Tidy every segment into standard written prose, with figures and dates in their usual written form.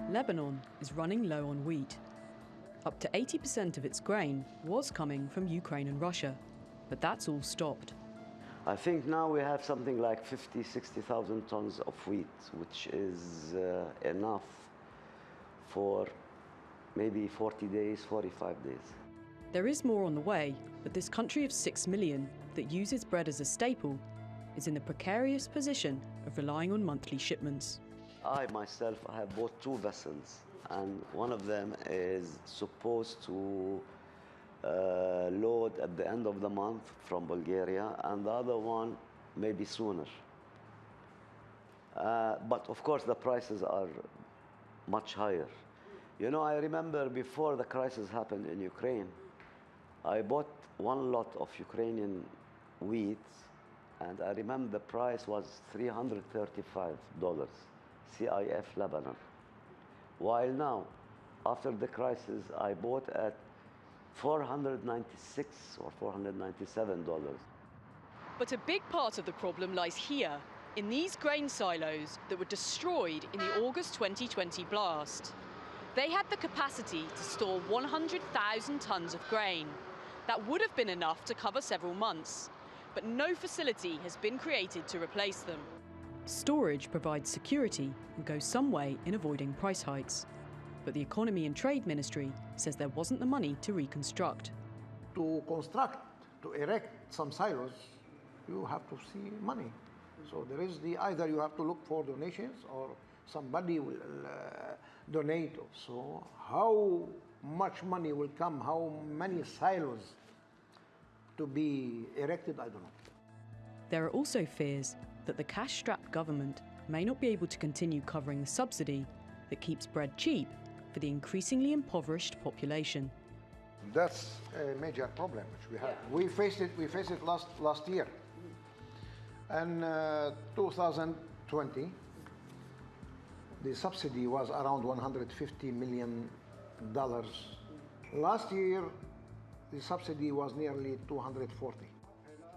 Lebanon is running low on wheat. Up to 80% of its grain was coming from Ukraine and Russia, but that's all stopped. I think now we have something like 60,000 tons of wheat, which is enough for maybe 40 days, 45 days. There is more on the way, but this country of 6 million that uses bread as a staple is in the precarious position of relying on monthly shipments. I myself have bought 2 vessels, and one of them is supposed to load at the end of the month from Bulgaria, and the other one maybe sooner. But of course the prices are much higher. You know, I remember before the crisis happened in Ukraine, I bought one lot of Ukrainian wheat, and I remember the price was $335, CIF Lebanon. While now, after the crisis, I bought at $496 or $497. But a big part of the problem lies here, in these grain silos that were destroyed in the August 2020 blast. They had the capacity to store 100,000 tons of grain. That would have been enough to cover several months, but no facility has been created to replace them. Storage provides security and goes some way in avoiding price hikes. But the Economy and Trade Ministry says there wasn't the money to reconstruct. To construct, to erect some silos, you have to see money. So there is either you have to look for donations or somebody will donate. So how much money will come, how many silos to be erected, I don't know. There are also fears that the cash-strapped government may not be able to continue covering the subsidy that keeps bread cheap for the increasingly impoverished population. That's a major problem which we have. Yeah. We faced it last year. In 2020, the subsidy was around $150 million. Last year, the subsidy was nearly 240.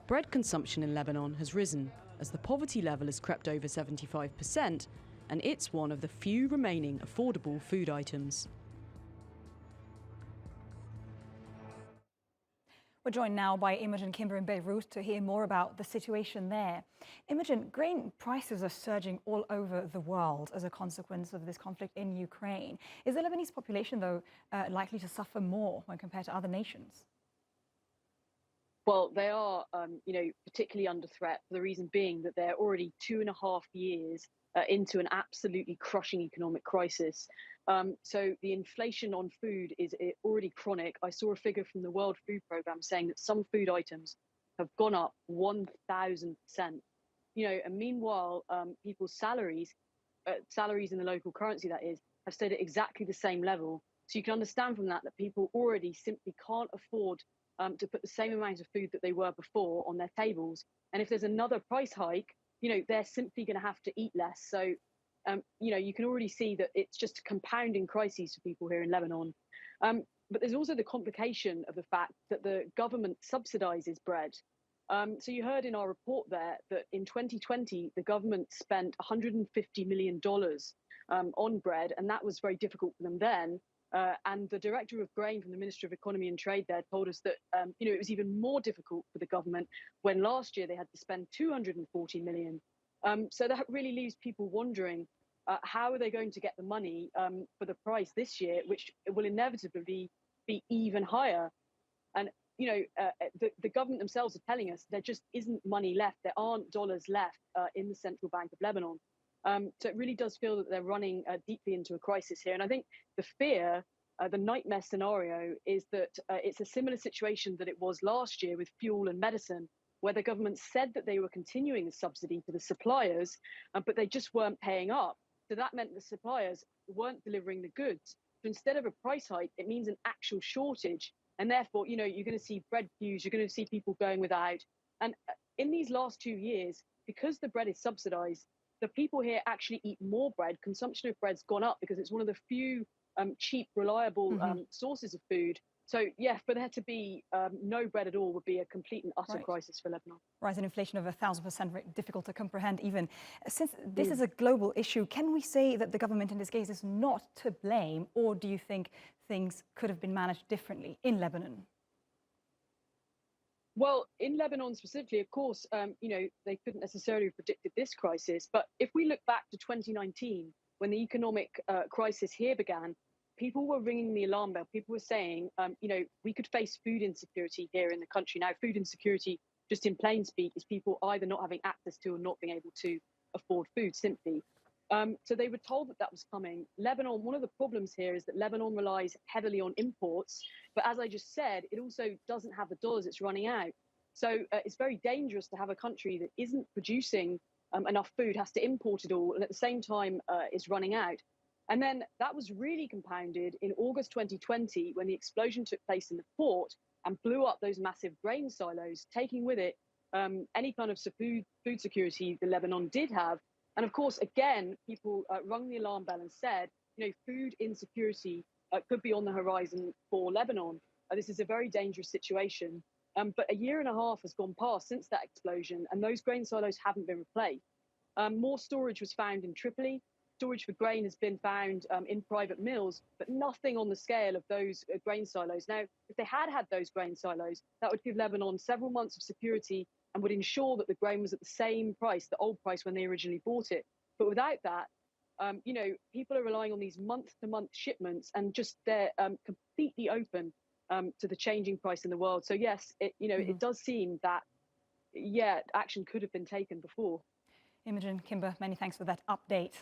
Bread consumption in Lebanon has risen as the poverty level has crept over 75%, and it's one of the few remaining affordable food items. We're joined now by Imogen Kimber in Beirut to hear more about the situation there. Imogen, grain prices are surging all over the world as a consequence of this conflict in Ukraine. Is the Lebanese population, though, likely to suffer more when compared to other nations? Well, they are, particularly under threat for the reason being that they're already 2.5 years into an absolutely crushing economic crisis. So the inflation on food is already chronic. I saw a figure from the World Food Programme saying that some food items have gone up 1,000%. And meanwhile, people's salaries in the local currency, that is, have stayed at exactly the same level. So you can understand from that people already simply can't afford to put the same amount of food that they were before on their tables. And if there's another price hike, they're simply going to have to eat less. So, you can already see that it's just a compounding crisis for people here in Lebanon. But there's also the complication of the fact that the government subsidizes bread. So you heard in our report there that in 2020, the government spent $150 million on bread, and that was very difficult for them then. And the director of grain from the Ministry of Economy and Trade there told us that, it was even more difficult for the government when last year they had to spend $240 million. So that really leaves people wondering, how are they going to get the money for the price this year, which will inevitably be even higher? And, the government themselves are telling us there just isn't money left. There aren't dollars left in the Central Bank of Lebanon. So it really does feel that they're running deeply into a crisis here. And I think the fear, the nightmare scenario is that it's a similar situation that it was last year with fuel and medicine, where the government said that they were continuing the subsidy to the suppliers, but they just weren't paying up. So that meant the suppliers weren't delivering the goods. So instead of a price hike, it means an actual shortage. And therefore, you're going to see bread queues, you're going to see people going without. And in these last 2 years, because the bread is subsidized, the people here actually eat more bread. Consumption of bread's gone up because it's one of the few cheap, reliable sources of food. So yeah, for there to be no bread at all would be a complete and utter crisis for Lebanon. Rise in inflation of 1,000%, difficult to comprehend even. Since this is a global issue, can we say that the government in this case is not to blame, or do you think things could have been managed differently in Lebanon? Well, in Lebanon specifically, of course, they couldn't necessarily have predicted this crisis. But if we look back to 2019, when the economic crisis here began, people were ringing the alarm bell. People were saying, we could face food insecurity here in the country. Now, food insecurity, just in plain speak, is people either not having access to or not being able to afford food simply. So they were told that that was coming. Lebanon, one of the problems here is that Lebanon relies heavily on imports. But as I just said, it also doesn't have the dollars, it's running out. So it's very dangerous to have a country that isn't producing enough food, has to import it all, and at the same time is running out. And then that was really compounded in August 2020 when the explosion took place in the port and blew up those massive grain silos, taking with it any kind of food security that Lebanon did have. And of course, again, people rung the alarm bell and said, food insecurity could be on the horizon for Lebanon. This is a very dangerous situation. But a year and a half has gone past since that explosion, and those grain silos haven't been replaced. More storage was found in Tripoli. Storage for grain has been found in private mills, but nothing on the scale of those grain silos. Now, if they had those grain silos, that would give Lebanon several months of security and would ensure that the grain was at the same price, the old price when they originally bought it. But without that, people are relying on these month-to-month shipments, and just they're completely open to the changing price in the world. So yes, it does seem that, action could have been taken before. Imogen Kimber, many thanks for that update.